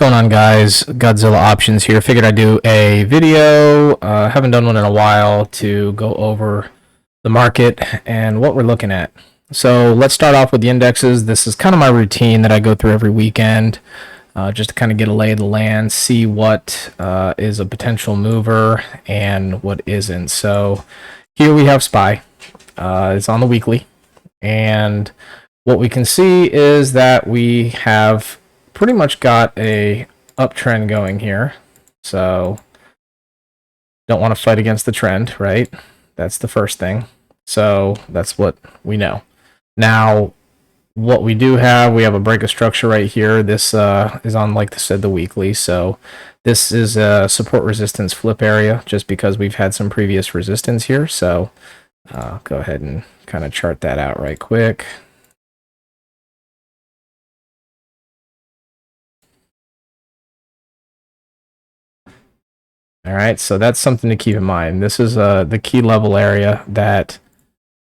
going on, guys? Godzilla Options here. Figured I'd do a video. Haven't done one in a while to go over the market and what we're looking at. So let's start off with the indexes. This is kind of my routine that I go through every weekend, just to kind of get a lay of the land, see what is a potential mover and what isn't. So here we have SPY. It's on the weekly, and what we can see is that we have pretty much got a uptrend going here. So don't want to fight against the trend, right? That's the first thing. So that's what we know. Now, what we do have, we have a break of structure right here. This is on, like I said, the weekly. So this is a support resistance flip area just because we've had some previous resistance here. So go ahead and kind of chart that out right quick. All right, so that's something to keep in mind. This is the key level area that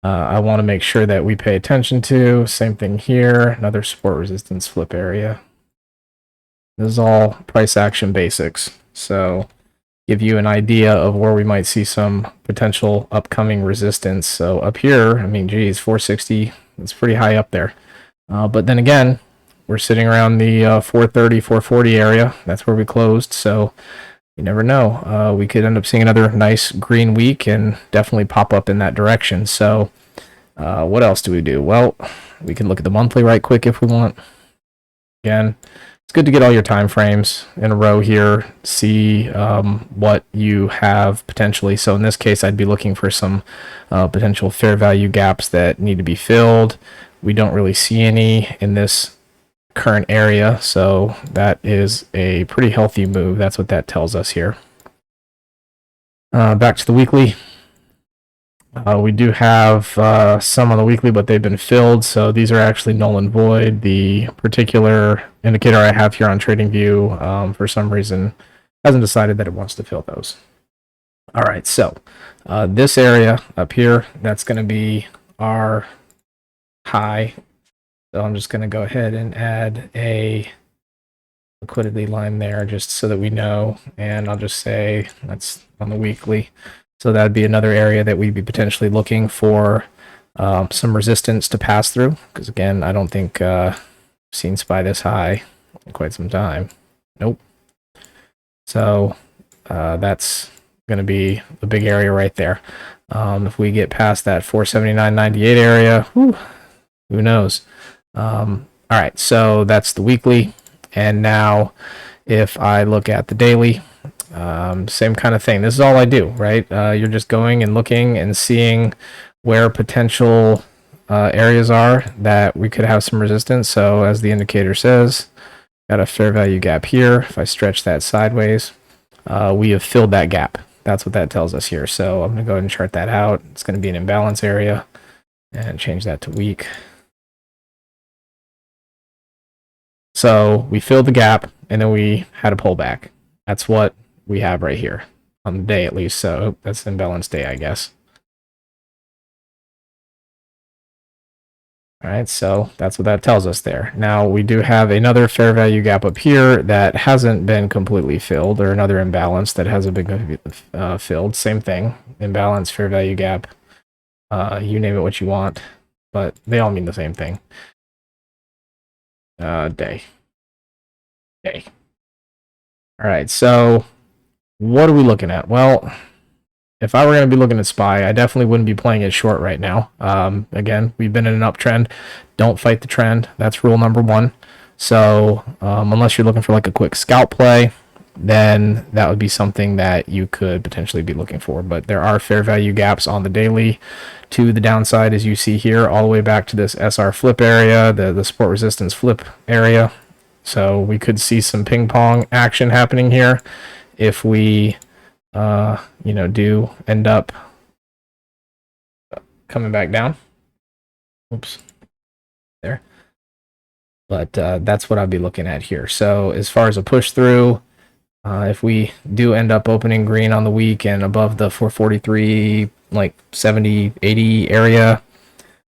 I want to make sure that we pay attention to. Same thing here, another support resistance flip area. This is all price action basics. So give you an idea of where we might see some potential upcoming resistance. So up here, I mean, geez, 460, it's pretty high up there. But then again, we're sitting around the 430, 440 area. That's where we closed. So you never know. We could end up seeing another nice green week and definitely pop up in that direction. So what else do we do? Well, we can look at the monthly right quick if we want. Again, it's good to get all your time frames in a row here, see what you have potentially. So in this case, I'd be looking for some potential fair value gaps that need to be filled. We don't really see any in this current area, so that is a pretty healthy move. That's what that tells us here. Back to the weekly. We do have some on the weekly, but they've been filled, so these are actually null and void. The particular indicator I have here on TradingView, for some reason, hasn't decided that it wants to fill those. All right, so this area up here, that's going to be our high. So I'm just going to go ahead and add a liquidity line there just so that we know. And I'll just say that's on the weekly. So that'd be another area that we'd be potentially looking for some resistance to pass through. Because again, I don't think I've seen SPY this high in quite some time. Nope. So that's going to be the big area right there. If we get past that 479.98 area, who knows? All right, so that's the weekly. And now if I look at the daily, same kind of thing. This is all I do, right? You're just going and looking and seeing where potential areas are that we could have some resistance. So as the indicator says, got a fair value gap here. If I stretch that sideways, we have filled that gap. That's what that tells us here. So I'm going to go ahead and chart that out. It's going to be an imbalance area and change that to weak. So we filled the gap, and then we had a pullback. That's what we have right here on the day, at least. So that's an imbalanced day, I guess. All right, so that's what that tells us there. Now we do have another fair value gap up here that hasn't been completely filled, or another imbalance that hasn't been filled. Same thing, imbalance, fair value gap. You name it what you want, but they all mean the same thing. Day. All right, so what are we looking at? Well, if I were going to be looking at SPY, I definitely wouldn't be playing it short right now. Again, we've been in an uptrend. Don't fight the trend. That's rule number one. So unless you're looking for like a quick scalp play, then that would be something that you could potentially be looking for. But there are fair value gaps on the daily to the downside, as you see here, all the way back to this SR flip area, the support resistance flip area. So we could see some ping pong action happening here if we, do end up coming back down. Oops, there. But that's what I'd be looking at here. So as far as a push through, if we do end up opening green on the week and above the 443, like 70, 80 area,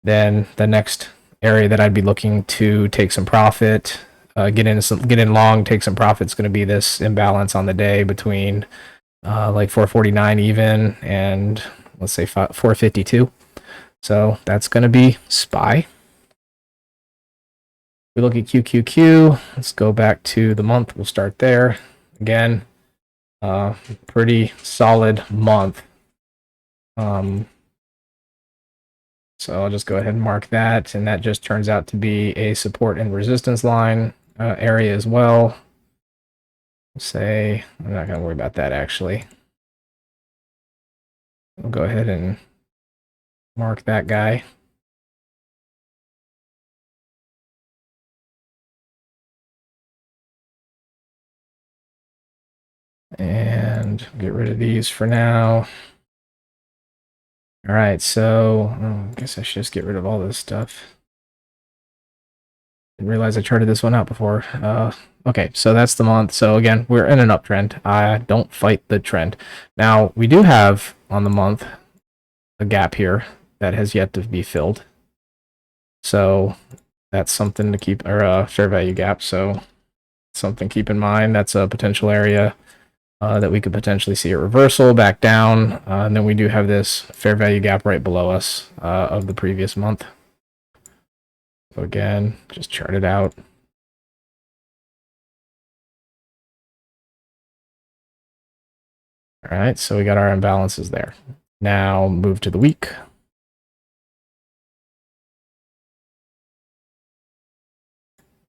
then the next area that I'd be looking to take some profit get in long, take some profits. Going to be this imbalance on the day between like 449 even and let's say 452. So that's going to be SPY. We look at QQQ. Let's go back to the month. We'll start there. Again, pretty solid month. So I'll just go ahead and mark that, and that just turns out to be a support and resistance line area as well. Say, I'm not going to worry about that actually. We'll go ahead and mark that guy. And get rid of these for now. All right, so I guess I should just get rid of all this stuff. Didn't realize I charted this one out before. Okay, so that's the month. So again, we're in an uptrend. I don't fight the trend. Now, we do have on the month a gap here that has yet to be filled. So that's something to keep, or a fair value gap. So something to keep in mind. That's a potential area that we could potentially see a reversal back down. And then we do have this fair value gap right below us of the previous month. So again, just chart it out. All right, so we got our imbalances there. Now move to the week.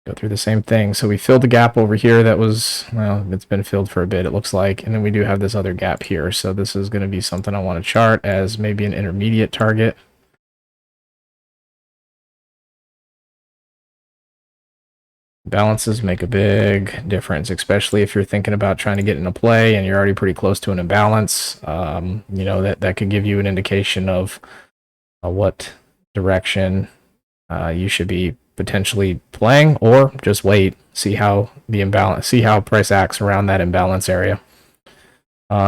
Go through the same thing. So we filled the gap over here that was, well, it's been filled for a bit, it looks like. And then we do have this other gap here. So this is going to be something I want to chart as maybe an intermediate target. Balances make a big difference, especially if you're thinking about trying to get in a play and you're already pretty close to an imbalance. You know, that could give you an indication of what direction you should be potentially playing, or just wait, see how the imbalance, see how price acts around that imbalance area.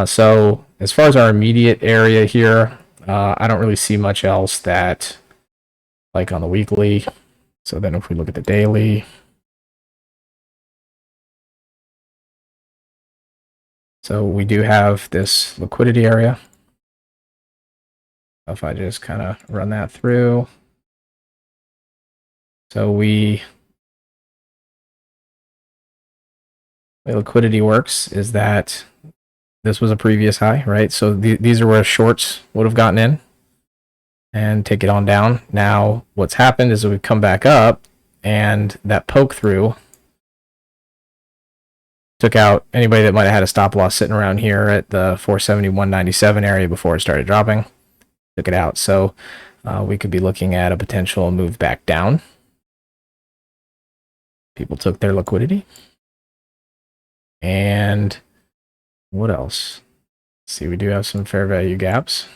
So as far as our immediate area here, I don't really see much else that, like on the weekly. So then if we look at the daily, so we do have this liquidity area. If I just kind of run that through. So the way liquidity works is that this was a previous high, right? So these are where shorts would have gotten in and take it on down. Now, what's happened is that we've come back up and that poke through took out anybody that might have had a stop loss sitting around here at the 471.97 area before it started dropping. Took it out. So we could be looking at a potential move back down. People took their liquidity. And what else? Let's see, we do have some fair value gaps.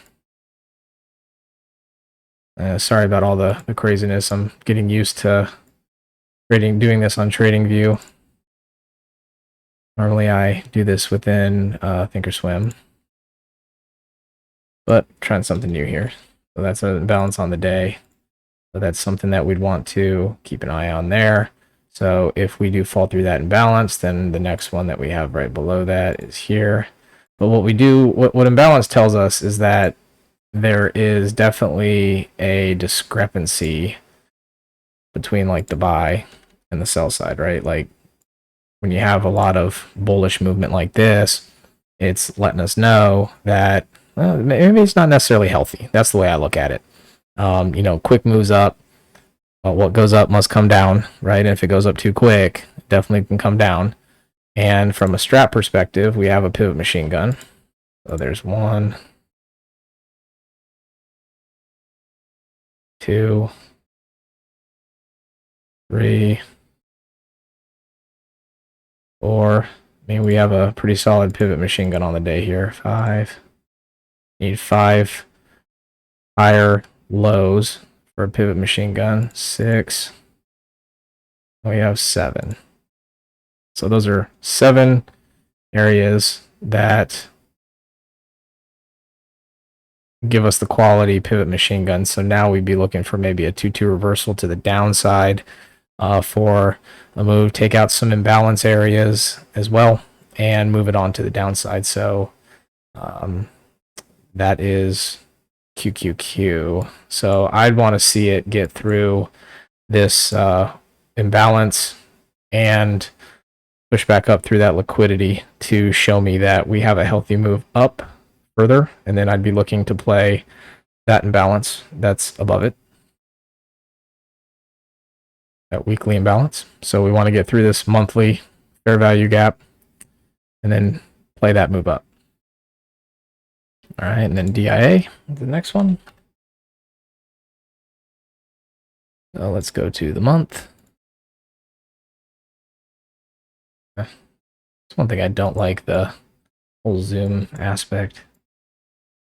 Sorry about all the craziness. I'm getting used to doing this on TradingView. Normally I do this within Thinkorswim, but trying something new here. So that's a balance on the day. So that's something that we'd want to keep an eye on there. So if we do fall through that imbalance, then the next one that we have right below that is here. But what we do, what imbalance tells us is that there is definitely a discrepancy between like the buy and the sell side, right? Like when you have a lot of bullish movement like this, it's letting us know that maybe it's not necessarily healthy. That's the way I look at it. You know, quick moves up. What goes up must come down, right? And if it goes up too quick, it definitely can come down. And from a strat perspective, we have a pivot machine gun. So there's 1, 2, 3, 4. I mean, we have a pretty solid pivot machine gun on the day here. 5. Need 5 higher lows for a pivot machine gun. 6. We have 7. So those are 7 areas that give us the quality pivot machine gun. So now we'd be looking for maybe a 2-2 reversal to the downside for a move, take out some imbalance areas as well, and move it on to the downside. So that is QQQ. So I'd want to see it get through this imbalance and push back up through that liquidity to show me that we have a healthy move up further, and then I'd be looking to play that imbalance that's above it, that weekly imbalance. So we want to get through this monthly fair value gap and then play that move up. All right, and then DIA, the next one. So let's go to the month. That's one thing I don't like, the whole zoom aspect.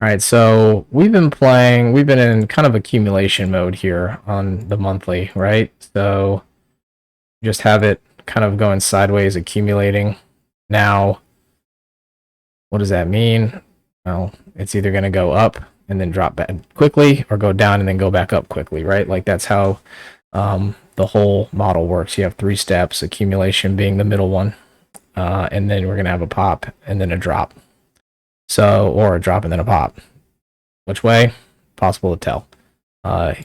All right, so we've been in kind of accumulation mode here on the monthly, right? So just have it kind of going sideways, accumulating. Now, what does that mean? Well, it's either going to go up and then drop back quickly, or go down and then go back up quickly, right? Like that's how the whole model works. You have 3 steps, accumulation being the middle one, and then we're going to have a pop and then a drop. So, or a drop and then a pop. Which way? Possible to tell.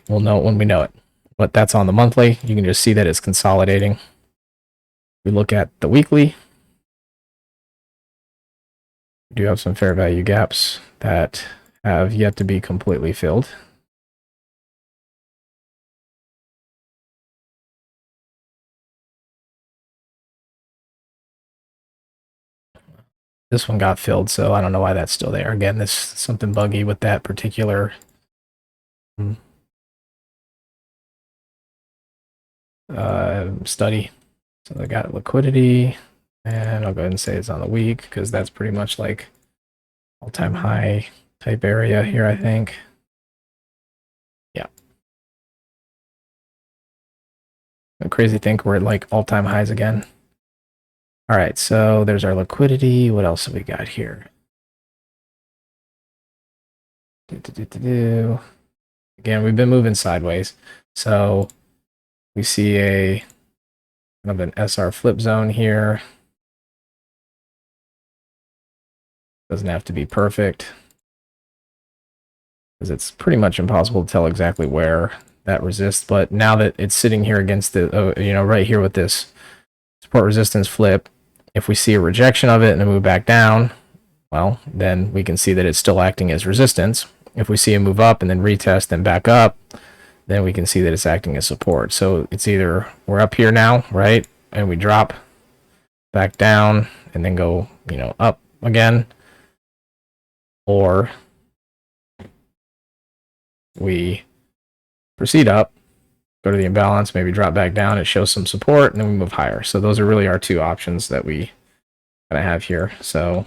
We'll know it when we know it. But that's on the monthly. You can just see that it's consolidating. We look at the weekly. We do have some fair value gaps that have yet to be completely filled. This one got filled, so I don't know why that's still there. Again, this is something buggy with that particular study. So they got liquidity, and I'll go ahead and say it's on the week because that's pretty much like all-time high type area here, I think. Yeah. Crazy think we're at like all-time highs again. All right, so there's our liquidity. What else have we got here? Again, we've been moving sideways. So we see a kind of an SR flip zone here. Doesn't have to be perfect, because it's pretty much impossible to tell exactly where that resists. But now that it's sitting here against the, right here with this support resistance flip, if we see a rejection of it and a move back down, well, then we can see that it's still acting as resistance. If we see a move up and then retest and back up, then we can see that it's acting as support. So it's either we're up here now, right, and we drop back down and then go, up again, or we proceed up, go to the imbalance, maybe drop back down, it shows some support, and then we move higher. So those are really our 2 options that we kind of have here. So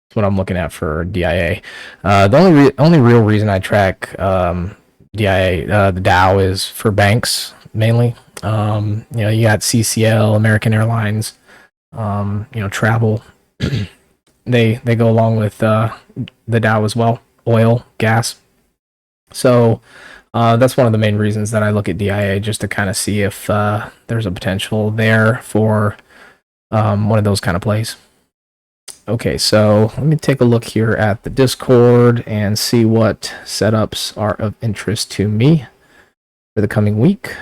that's what I'm looking at for DIA. The only real reason I track DIA, the Dow, is for banks mainly. You got CCL, American Airlines, travel. they go along with the Dow as well, oil, gas. So that's one of the main reasons that I look at DIA, just to kind of see if there's a potential there for one of those kind of plays. Okay, so let me take a look here at the Discord and see what setups are of interest to me for the coming week.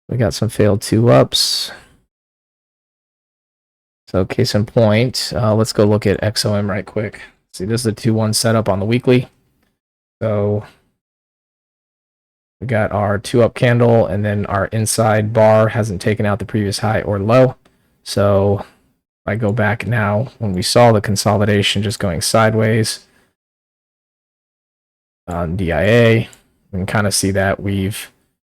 We got some failed 2-ups. So case in point, let's go look at XOM right quick. See, this is a 2-1 setup on the weekly. So we got our 2-up candle, and then our inside bar hasn't taken out the previous high or low. So I go back now, when we saw the consolidation just going sideways on DIA, we can kind of see that we've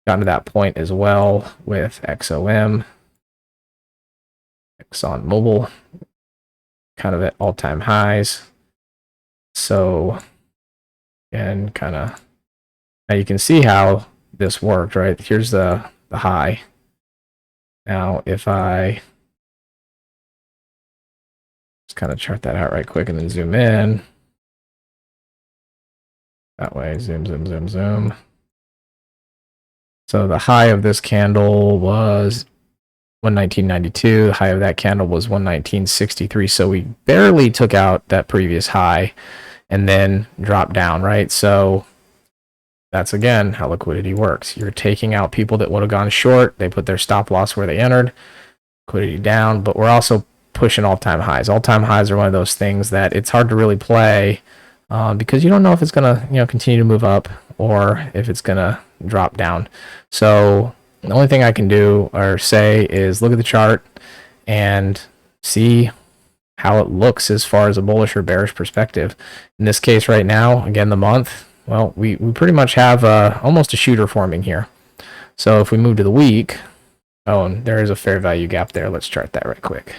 gotten to that point as well with XOM, ExxonMobil, kind of at all-time highs. So, and kind of, now you can see how this worked, right? Here's the high. Now, if I just kind of chart that out right quick and then zoom in. That way, zoom, zoom, zoom, zoom. So the high of this candle was 119.92. The high of that candle was 119.63. So we barely took out that previous high and then dropped down, right? So that's again how liquidity works. You're taking out people that would have gone short. They put their stop loss where they entered, liquidity down, but we're also pushing all-time highs. All-time highs are one of those things that it's hard to really play because you don't know if it's going to continue to move up or if it's going to drop down. So the only thing I can do or say is look at the chart and see how it looks as far as a bullish or bearish perspective. In this case right now, again, the month, well, we pretty much have almost a shooter forming here. So if we move to the week, oh, and there is a fair value gap there. Let's chart that right quick.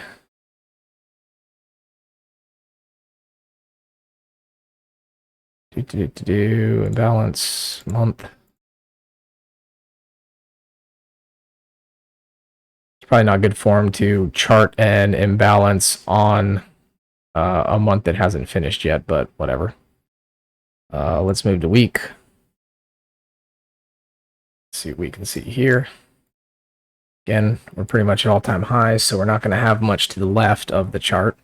Imbalance month. It's probably not good form to chart an imbalance on a month that hasn't finished yet, but whatever. Let's move to week. Let's see what we can see here. Again, we're pretty much at all-time highs, so we're not going to have much to the left of the chart.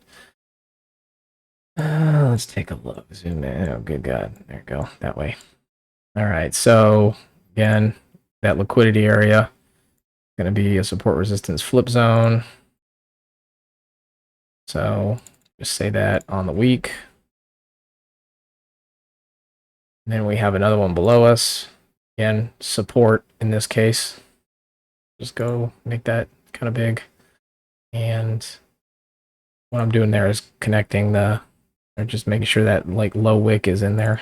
Let's take a look. Zoom in. Oh, good God. There we go. That way. All right. So, again, that liquidity area is going to be a support resistance flip zone. So, just say that on the week. And then we have another one below us. Again, support in this case. Just go make that kind of big. And what I'm doing there is connecting or just making sure that like low wick is in there.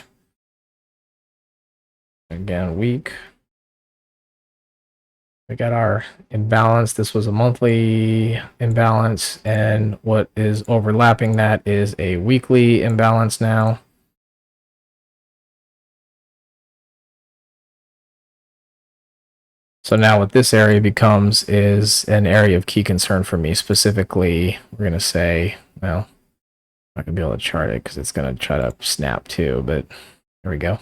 Again, week. We got our imbalance. This was a monthly imbalance, and what is overlapping that is a weekly imbalance now. So now what this area becomes is an area of key concern for me. Specifically, we're going to say, well, I'm not going to be able to chart it because it's going to try to snap too, but there we go.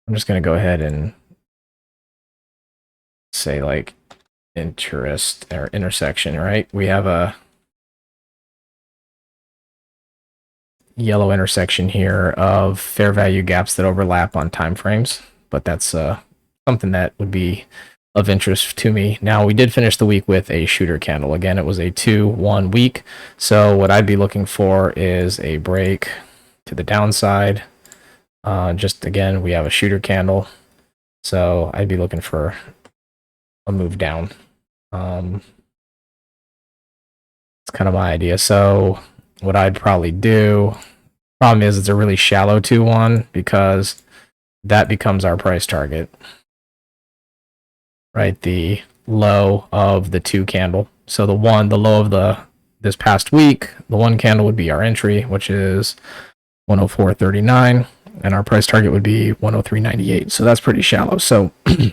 I'm just going to go ahead and say like interest or intersection, right? We have a yellow intersection here of fair value gaps that overlap on time frames, but that's something that would be of interest to me. Now, we did finish the week with a shooter candle. Again, it was a 2-1 week. So what I'd be looking for is a break to the downside. Just again, we have a shooter candle. So I'd be looking for a move down. It's kind of my idea. So what I'd probably do, problem is it's a really shallow 2-1 because that becomes our price target. Right, the low of the 2 candle. So the low of this past week, the 1 candle would be our entry, which is 104.39, and our price target would be 103.98. So that's pretty shallow. So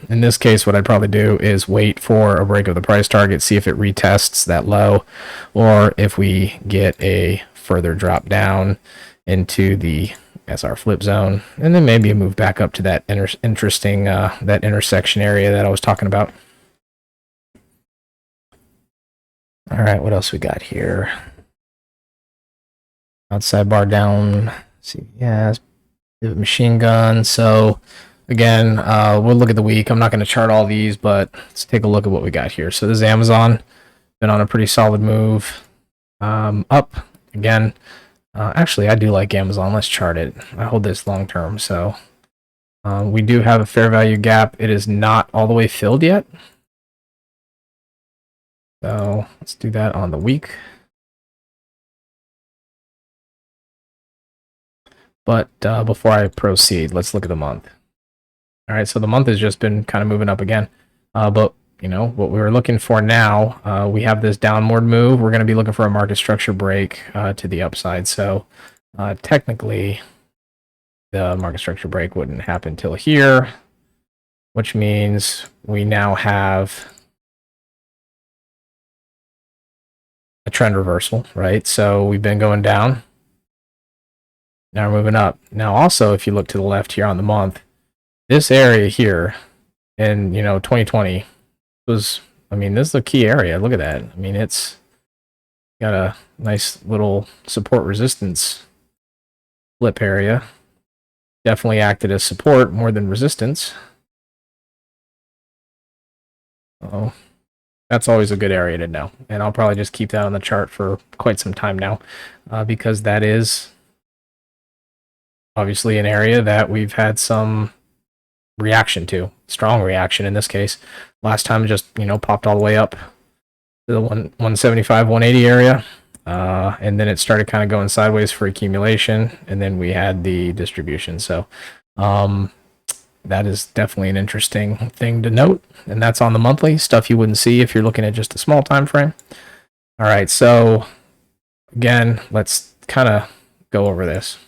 in this case, what I'd probably do is wait for a break of the price target, see if it retests that low, or if we get a further drop down into the SR flip zone, and then maybe a move back up to that interesting that intersection area that I was talking about. All right, what else we got here? Outside bar down. Let's see, yeah, machine gun. So again, we'll look at the week. I'm not going to chart all these, but let's take a look at what we got here. So this is Amazon, been on a pretty solid move up again. Actually, I do like Amazon. Let's chart it. I hold this long term, so we do have a fair value gap. It is not all the way filled yet. So let's do that on the week. But before I proceed, let's look at the month. All right, so the month has just been kind of moving up again. But you know what we were looking for now, we have this downward move. We're going to be looking for a market structure break to the upside. So technically, the market structure break wouldn't happen till here, which means we now have a trend reversal, right? So we've been going down. Now we're moving up. Now also, if you look to the left here on the month, this area here in 2020 was, I mean, this is a key area. Look at that. I mean, it's got a nice little support resistance flip area. Definitely acted as support more than resistance. Oh, that's always a good area to know. And I'll probably just keep that on the chart for quite some time now, because that is obviously an area that we've had some reaction to, strong reaction in this case. Last time it just, popped all the way up to the 175, 180 area. And then it started kind of going sideways for accumulation, and then we had the distribution. So that is definitely an interesting thing to note, and that's on the monthly stuff you wouldn't see if you're looking at just a small time frame. All right, so again, let's kind of go over this.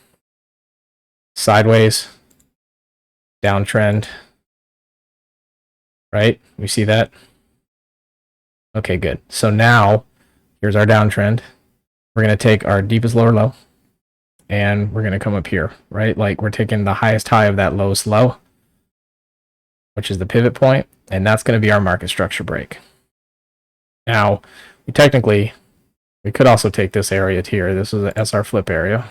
Sideways, downtrend, right? We see that? Okay, good. So now here's our downtrend. We're going to take our deepest lower low, and we're going to come up here, right? Like we're taking the highest high of that lowest low, which is the pivot point, and that's going to be our market structure break. Now, we could also take this area here. This is an SR flip area.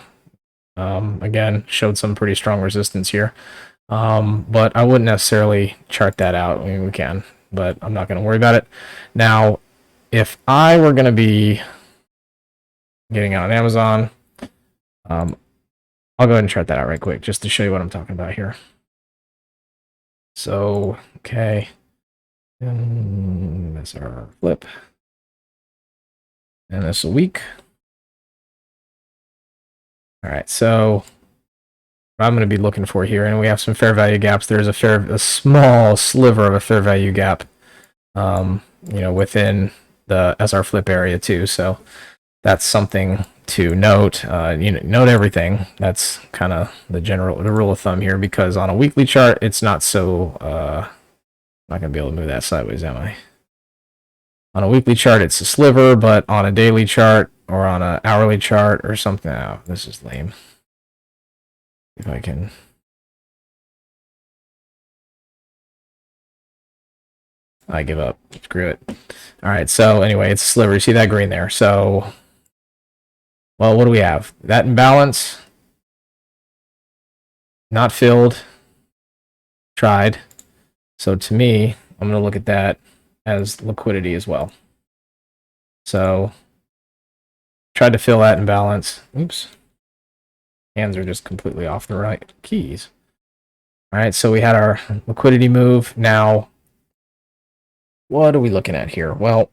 Again, showed some pretty strong resistance here, but I wouldn't necessarily chart that out. I mean, we can, but I'm not going to worry about it. Now, if I were going to be getting on Amazon, I'll go ahead and chart that out right quick just to show you what I'm talking about here. So, okay, and that's our flip, and this a week. All right, so what I'm going to be looking for here, and we have some fair value gaps. There's a small sliver of a fair value gap, within the SR flip area too. So that's something to note. Note everything. That's kind of the rule of thumb here, because on a weekly chart, it's not so. Not gonna be able to move that sideways, am I? On a weekly chart, it's a sliver, but on a daily chart or on an hourly chart or something, oh, this is lame. If I can. I give up. Screw it. All right. So anyway, it's a sliver. You see that green there? So, well, what do we have? That imbalance, not filled, tried. So to me, I'm going to look at that as liquidity as well. So tried to fill that imbalance. Oops. Hands are just completely off the right keys. All right. So we had our liquidity move. Now, what are we looking at here? Well,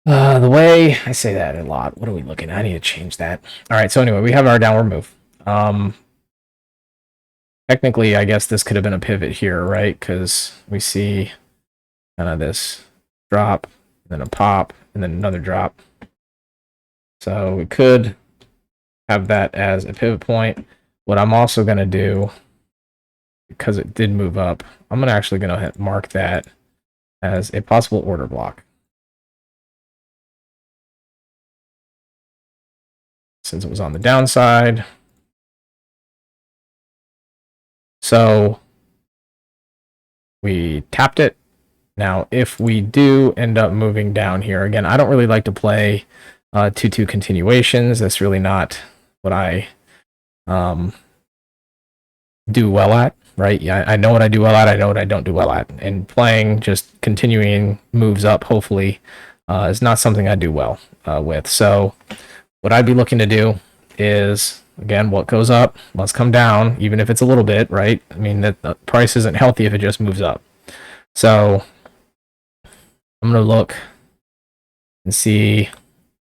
the way I say that a lot, what are we looking at? I need to change that. All right, so anyway, we have our downward move. Technically, I guess this could have been a pivot here, right? Because we see kind of this drop, then a pop, and then another drop. So we could have that as a pivot point. What I'm also going to do, because it did move up, I'm actually going to mark that as a possible order block. Since it was on the downside. So we tapped it. Now, if we do end up moving down here, again, I don't really like to play 2-2 continuations. That's really not what I do well at, right? Yeah, I know what I do well at. I know what I don't do well at. And playing just continuing moves up, hopefully, is not something I do well with. So what I'd be looking to do is, again, what goes up must come down, even if it's a little bit, right? I mean, the price isn't healthy if it just moves up. So I'm going to look and see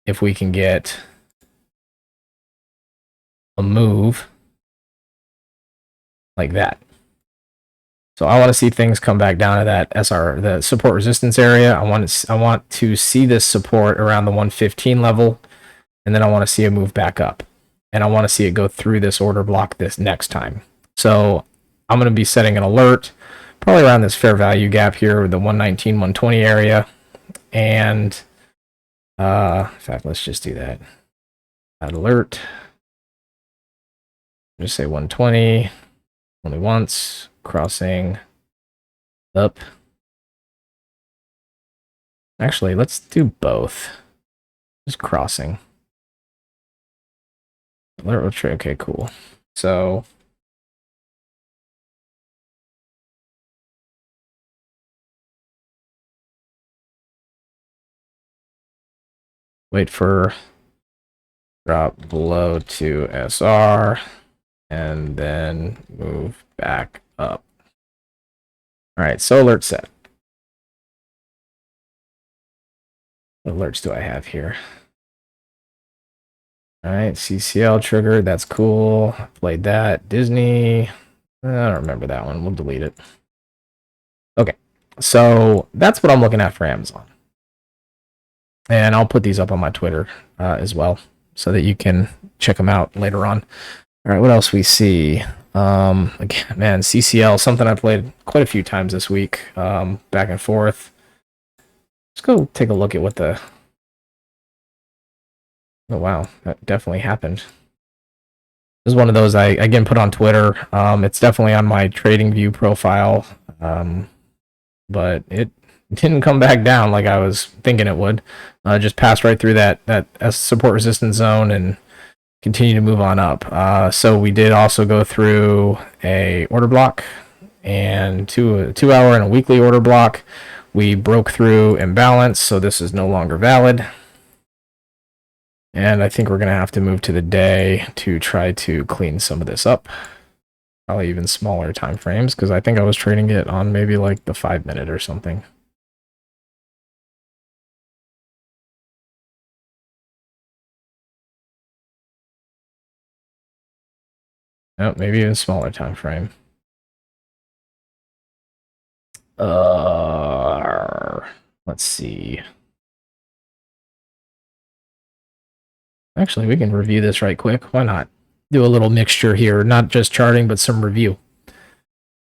if we can get a move like that. So I want to see things come back down to that SR, the support resistance area. I want to see this support around the 115 level, and then I want to see it move back up. And I want to see it go through this order block this next time. So I'm going to be setting an alert probably around this fair value gap here, the 119, 120 area. And in fact, let's just do that. Add alert. Just say 120 only once. crossing up. Actually, let's do both. Just crossing. Okay, cool. So wait for drop below to SR and then move back up. All right, so alert set. What alerts do I have here? All right, CCL triggered. That's cool. Played that. Disney. I don't remember that one. We'll delete it. Okay, so that's what I'm looking at for Amazon. And I'll put these up on my Twitter as well so that you can check them out later on. All right, what else we see? Again, man, CCL, something I played quite a few times this week, back and forth. Let's go take a look at what the... Oh, wow, that definitely happened. This is one of those I, again, put on Twitter. It's definitely on my TradingView profile, but it didn't come back down like I was thinking it would. Just passed right through that support resistance zone and continue to move on up. So we did also go through a order block and a 2 hour and a weekly order block. We broke through imbalance, so this is no longer valid. And I think we're going to have to move to the day to try to clean some of this up. Probably even smaller time frames, because I think I was trading it on maybe like the 5 minute or something. Oh, maybe even smaller time frame. Let's see. Actually, we can review this right quick. Why not? Do a little mixture here, not just charting, but some review.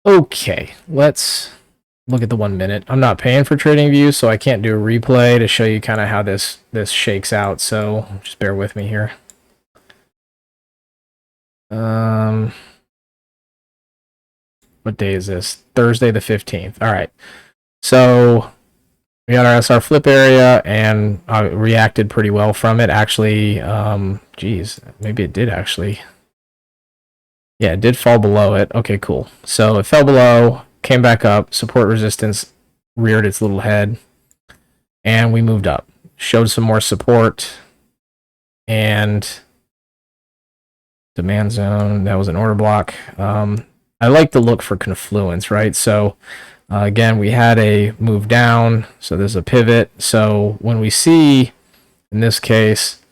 Okay, let's look at the 1 minute. I'm not paying for TradingView, so I can't do a replay to show you kind of how this shakes out. So just bear with me here. What day is this? Thursday the 15th. All right. So we got our SR flip area and I reacted pretty well from it. Actually, geez, maybe it did actually. Yeah, it did fall below it. Okay, cool. So it fell below, came back up, support resistance reared its little head, and we moved up. Showed some more support and demand zone. That was an order block. I like to look for confluence, right? So again, we had a move down, so there's a pivot. So when we see, in this case,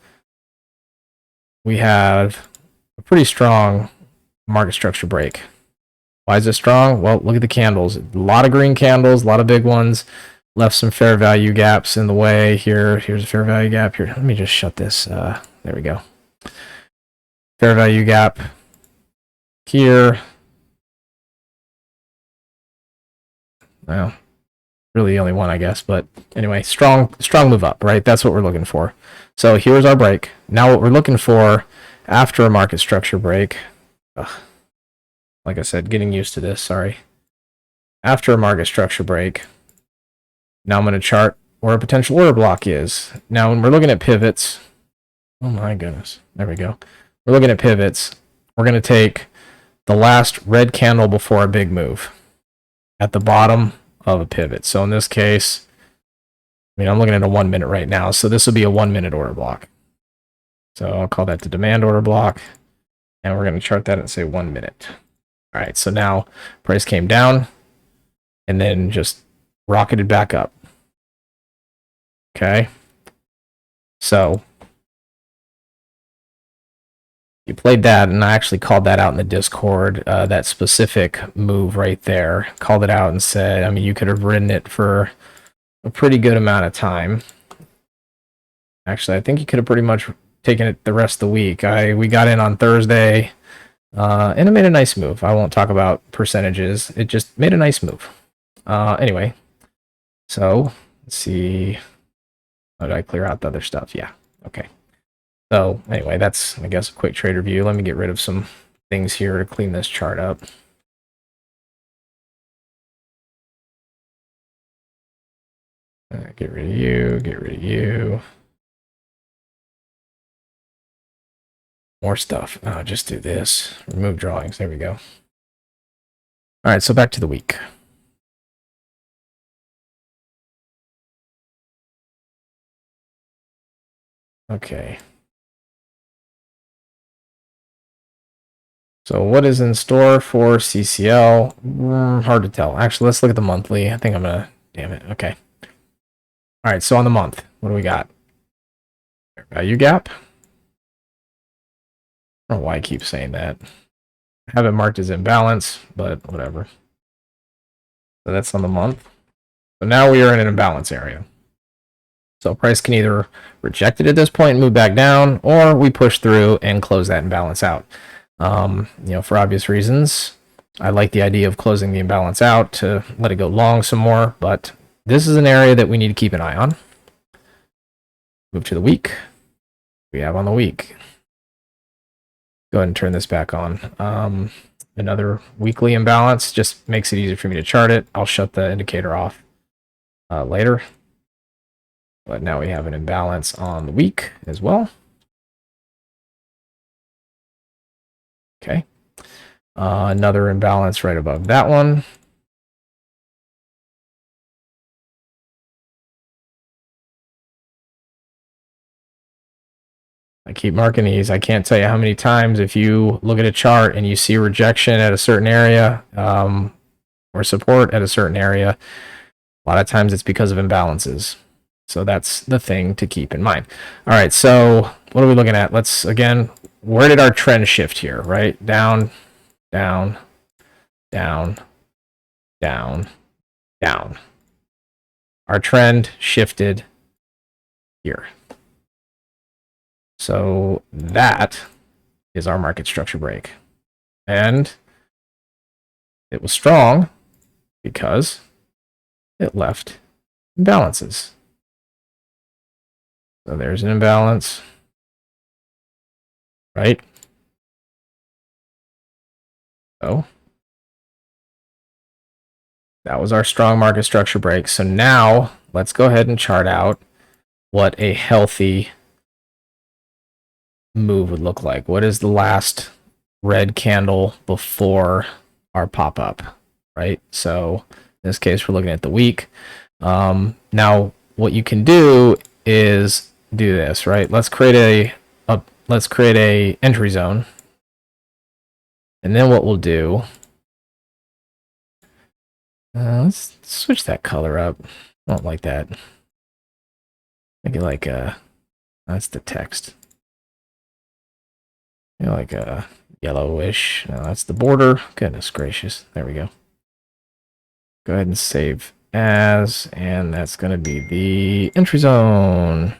we have a pretty strong market structure break. Why is it strong? Well, look at the candles. A lot of green candles, a lot of big ones. Left some fair value gaps in the way here. Here's a fair value gap here. Let me just shut this. There we go. Fair value gap here. Well, really the only one, I guess. But anyway, strong move up, right? That's what we're looking for. So here's our break. Now what we're looking for after a market structure break. Like I said, getting used to this, sorry. After a market structure break, now I'm going to chart where a potential order block is. Now when we're looking at pivots, oh my goodness, there we go. We're looking at pivots. We're going to take the last red candle before a big move at the bottom of a pivot. So in this case, I mean, I'm looking at a 1 minute right now. So this will be a 1 minute order block. So I'll call that the demand order block. And we're going to chart that and say 1 minute. All right, so now price came down and then just rocketed back up. Okay. So you played that, and I actually called that out in the Discord, that specific move right there. Called it out and said, I mean, you could have ridden it for a pretty good amount of time. Actually, I think you could have pretty much taken it the rest of the week. We got in on Thursday, and it made a nice move. I won't talk about percentages. It just made a nice move. Anyway, so let's see. How did I clear out the other stuff? Yeah, okay. So anyway, that's, I guess, a quick trade review. Let me get rid of some things here to clean this chart up. Get rid of you, get rid of you. More stuff. Oh, just do this. Remove drawings. There we go. All right, so back to the week. Okay. So what is in store for CCL? Hard to tell. Actually, let's look at the monthly. I think I'm gonna, damn it. Okay. All right, so on the month, what do we got? Value gap. I don't know why I keep saying that. I have it marked as imbalance, but whatever. So that's on the month. So now we are in an imbalance area. So price can either reject it at this point and move back down, or we push through and close that imbalance out. For obvious reasons, I like the idea of closing the imbalance out to let it go long some more, but this is an area that we need to keep an eye on. Move to the week. We have on the week. Go ahead and turn this back on. Another weekly imbalance just makes it easier for me to chart it. I'll shut the indicator off later. But now we have an imbalance on the week as well. Okay. Another imbalance right above that one. I keep marking these. I can't tell you how many times if you look at a chart and you see rejection at a certain area or support at a certain area, a lot of times it's because of imbalances. So that's the thing to keep in mind. All right, so what are we looking at? Let's, again, where did our trend shift here, right? Down, down, down, down, down. Our trend shifted here. So that is our market structure break. And it was strong because it left imbalances. So there's an imbalance, right? So that was our strong market structure break. So now let's go ahead and chart out what a healthy move would look like. What is the last red candle before our pop-up, right? So in this case, we're looking at the week. Now, what you can do is do this, right? Let's create a entry zone, and then what we'll do. Let's switch that color up. I don't like that. Make it like that's the text. Like a yellowish. No, that's the border. Goodness gracious. There we go. Go ahead and save as, and that's going to be the entry zone.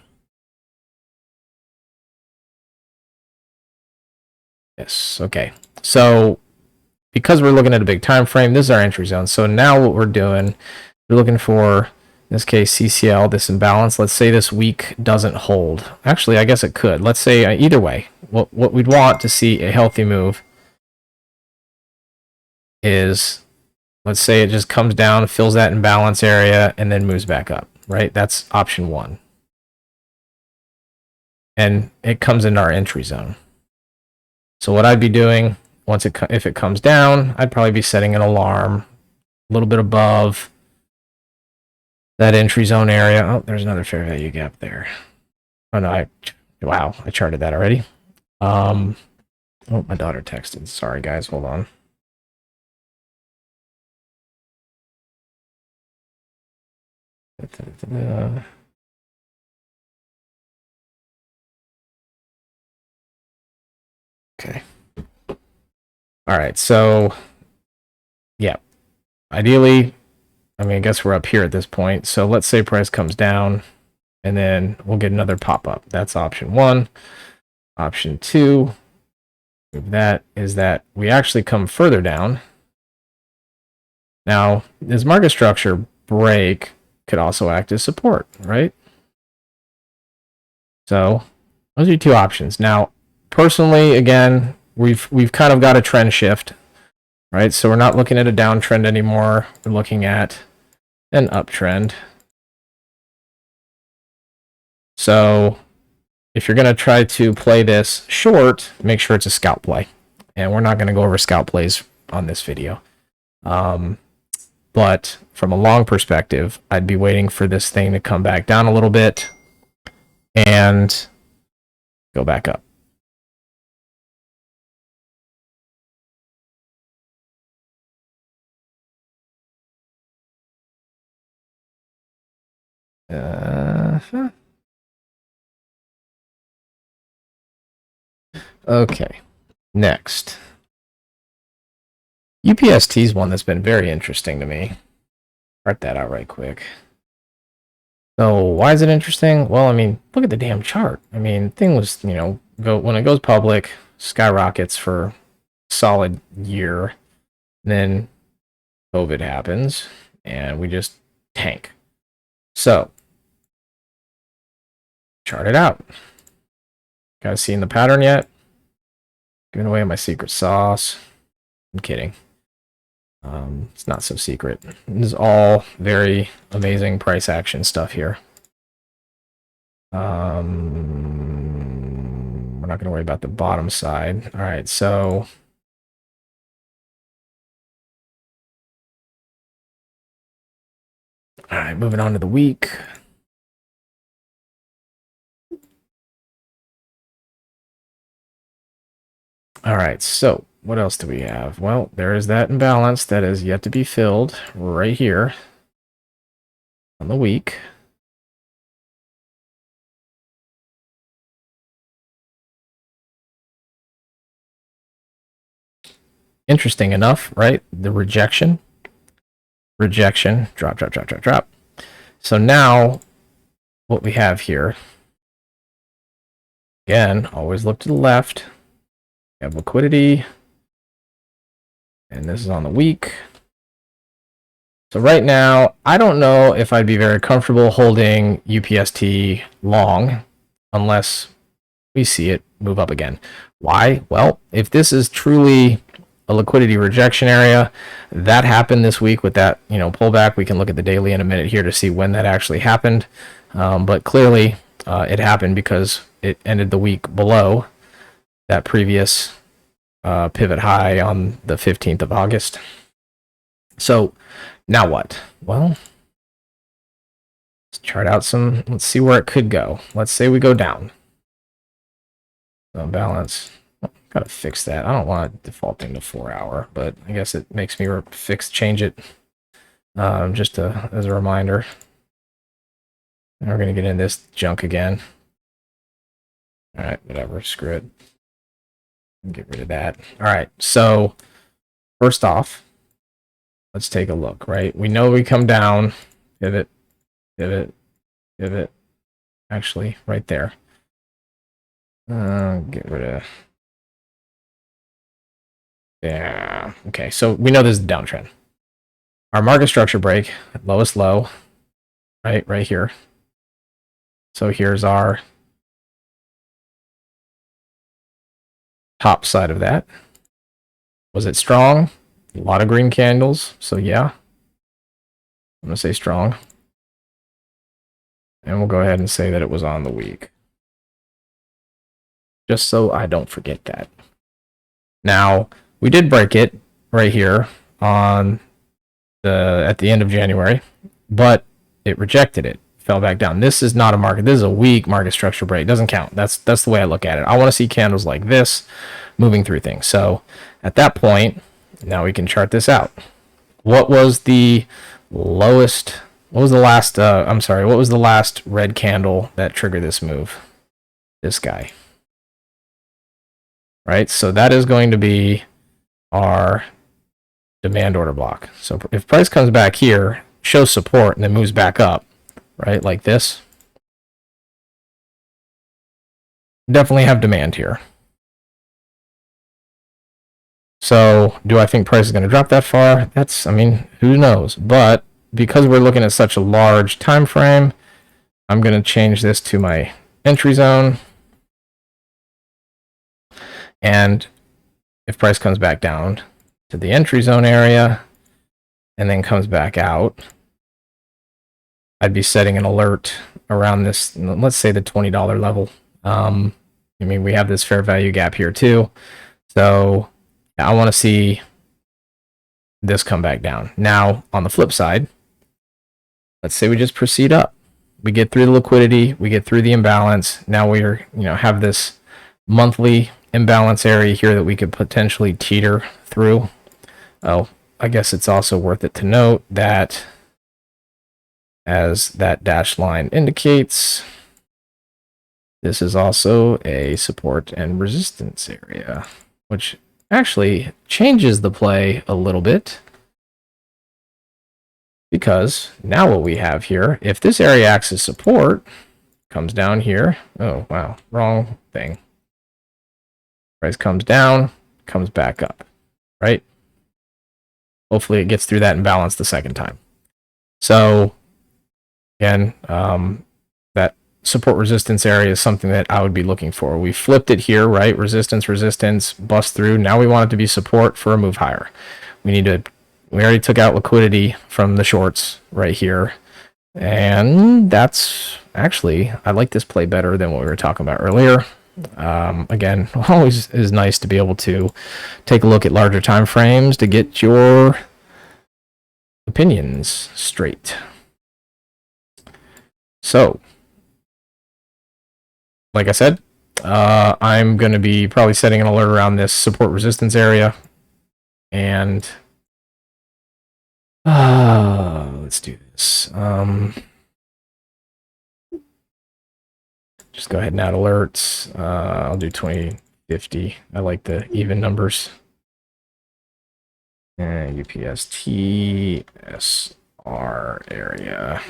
Yes. Okay. So because we're looking at a big time frame, this is our entry zone. So now what we're doing, we're looking for, in this case, CCL, this imbalance. Let's say this week doesn't hold. Actually, I guess it could. Let's say either way, what we'd want to see a healthy move is, let's say it just comes down, fills that imbalance area, and then moves back up, right? That's option one. And it comes into our entry zone. So what I'd be doing, if it comes down, I'd probably be setting an alarm a little bit above that entry zone area. Oh, there's another fair value gap there. Oh no, wow, I charted that already. Oh, my daughter texted. Sorry guys, hold on. Okay. All right, so yeah, ideally, I mean, I guess we're up here at this point. So let's say price comes down, and then we'll get another pop-up. That's option one. Option two, that is that we actually come further down. Now, this market structure break could also act as support, right? So those are your two options. Now, personally, again, we've kind of got a trend shift, right? So we're not looking at a downtrend anymore. We're looking at an uptrend. So if you're going to try to play this short, make sure it's a scalp play. And we're not going to go over scalp plays on this video. But from a long perspective, I'd be waiting for this thing to come back down a little bit and go back up. Okay, next. UPST is one that's been very interesting to me. Write that out right quick. So why is it interesting? Well, I mean, look at the damn chart. I mean, thing was, you know, when it goes public, skyrockets for a solid year. Then COVID happens and we just tank. So chart it out. Guys seen the pattern yet? Giving away my secret sauce. I'm kidding. It's not so secret. This is all very amazing price action stuff here. We're not going to worry about the bottom side. All right, so all right, moving on to the week. All right, so what else do we have? Well, there is that imbalance that is yet to be filled right here on the week. Interesting enough, right? The rejection, drop, drop, drop, drop, drop. So now what we have here, again, always look to the left. We have liquidity, and this is on the week. So right now, I don't know if I'd be very comfortable holding UPST long unless we see it move up again. Why? Well, if this is truly a liquidity rejection area, that happened this week with that, you know, pullback. We can look at the daily in a minute here to see when that actually happened. But clearly it happened because it ended the week below that previous pivot high on the 15th of August. So now what? Well, let's chart out some, let's see where it could go. Let's say we go down. So balance. Gotta fix that. I don't want it defaulting to 4 hour, but I guess it makes me change it just as a reminder. And we're gonna get in this junk again. All right, whatever, screw it. Get rid of that. All right, so first off, let's take a look, right? We know we come down, pivot, pivot, pivot. Actually, right there. Get rid of... Yeah, okay, so we know this is the downtrend. Our market structure break, lowest low, right here. So here's our top side of that. Was it strong? A lot of green candles, so yeah. I'm gonna say strong. And we'll go ahead and say that it was on the week. Just so I don't forget that. Now, we did break it right here on at the end of January, but it rejected it, fell back down. This is not a market. This is a weak market structure break. It doesn't count. That's the way I look at it. I want to see candles like this moving through things. So at that point, now we can chart this out. What was the lowest? What was the last? I'm sorry. What was the last red candle that triggered this move? This guy. Right. So that is going to be our demand order block. So if price comes back here, shows support, and then moves back up, right, like this, definitely have demand here. So do I think price is going to drop that far? That's, I mean, who knows? But because we're looking at such a large time frame, I'm going to change this to my entry zone. And if price comes back down to the entry zone area and then comes back out, I'd be setting an alert around this, let's say the $20 level. I mean, we have this fair value gap here too. So I want to see this come back down. Now, on the flip side, let's say we just proceed up. We get through the liquidity, we get through the imbalance. Now we're, have this monthly imbalance area here that we could potentially teeter through. Oh, I guess it's also worth it to note that, as that dashed line indicates, this is also a support and resistance area, which actually changes the play a little bit. Because now what we have here, if this area acts as support, comes down here. Oh, wow, wrong thing. Price comes down, comes back up, right? Hopefully it gets through that imbalance the second time. So again, that support resistance area is something that I would be looking for. We flipped it here, right? Resistance, resistance, bust through. Now we want it to be support for a move higher. We already took out liquidity from the shorts right here. And that's actually, I like this play better than what we were talking about earlier. Again, always is nice to be able to take a look at larger time frames to get your opinions straight. So, like I said, I'm going to be probably setting an alert around this support resistance area. And let's do this. Just go ahead and add alerts. I'll do 2050. I like the even numbers. And UPST SR area.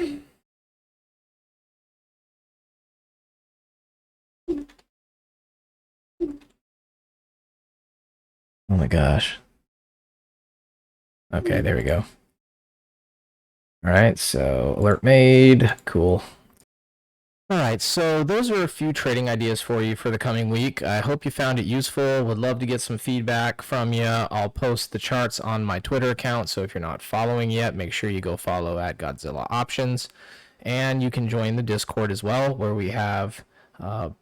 Oh my gosh. Okay, there we go. All right, so alert made. Cool. All right, so those are a few trading ideas for you for the coming week. I hope you found it useful. Would love to get some feedback from you. I'll post the charts on my Twitter account, so if you're not following yet, make sure you go follow at Godzilla Options. And you can join the Discord as well, where we have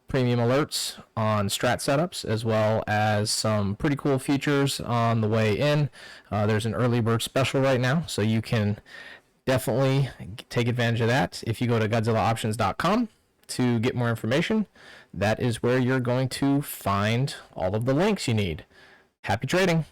premium alerts on strat setups, as well as some pretty cool features on the way in. There's an early bird special right now, so you can definitely take advantage of that. If you go to GodzillaOptions.com to get more information, that is where you're going to find all of the links you need. Happy trading!